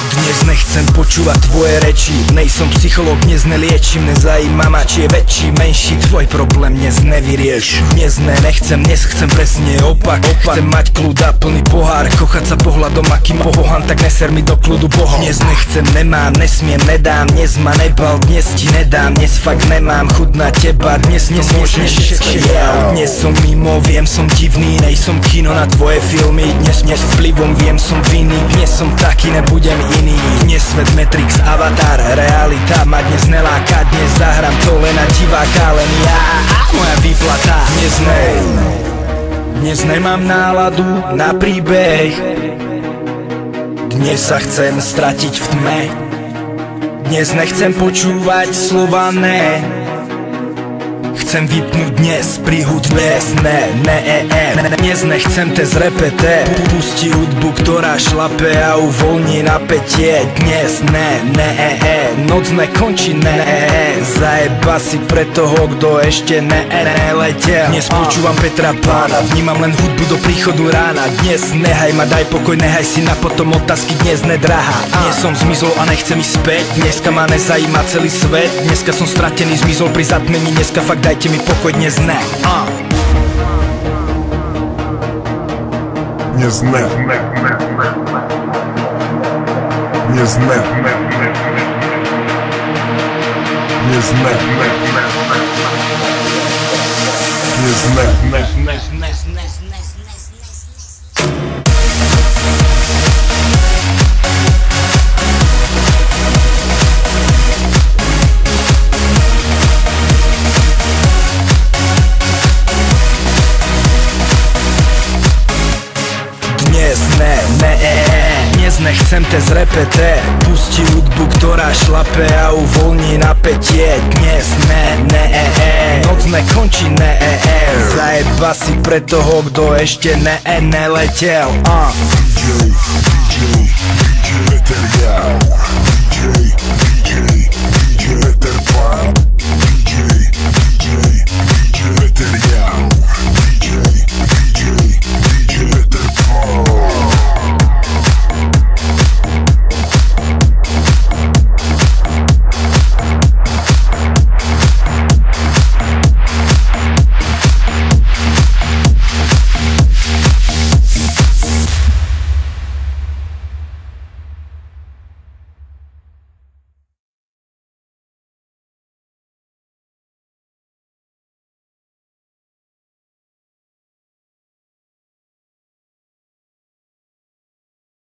Dnes nechcem počúvať tvoje reči, nejsom psycholog, dnes neliečím. Nezajíma ma, či je väčší, menší, tvoj problém dnes nevyrieš. Dnes nechcem, dnes chcem presne opak. Chcem mať kľud a plný pohár, kochať sa pohľadom, aký pohan, tak neser mi do kľudu bohom. Dnes nechcem, nemám, nesmiem, nedám, dnes ma nebal, dnes ti nedám, dnes fakt nemám chuť na teba, dnes môžeš všetko. Dnes som mimo, viem, som divný, nejsom kino na tvoje filmy. Dnes vplyvom viem, som vinný, dnes som taký, nebudem iný. Dnes svet Matrix, Avatar, realita ma dnes neláka. Dnes zahrám to len na diváka, len ja a moja výplata. Dnes nemám náladu na príbeh. Dnes sa chcem stratiť v tme. Dnes nechcem počúvať slova ne. Chcem vypnúť dnes príhud, dnes Dnes nechcem te zrepete. Pusti hudbu, ktorá šlape a uvoľní napätie. Dnes noc nekončí, zajeba si pre toho, kto ešte neletel. Dnes počúvam Petra Pána, vnímam len hudbu do príchodu rána. Dnes nehaj ma, daj pokoj, nehaj si na potom otázky, dnes nedrahá. Dnes som zmizol a nechcem ísť späť, dneska ma nezajíma celý svet. Dneska som stratený, zmizol pri zatmení, dneska fakt dajte mi pokoj, dnes ne. Dnes ne. Dnes ne. Dnes ne. Dnes ne. Dnes nechcem te zrepete. Pusti hudbu, ktorá šlape a uvoľní napätie. Dnes noc nekončí, zajeba si pre toho, kto ešte neletel. DJ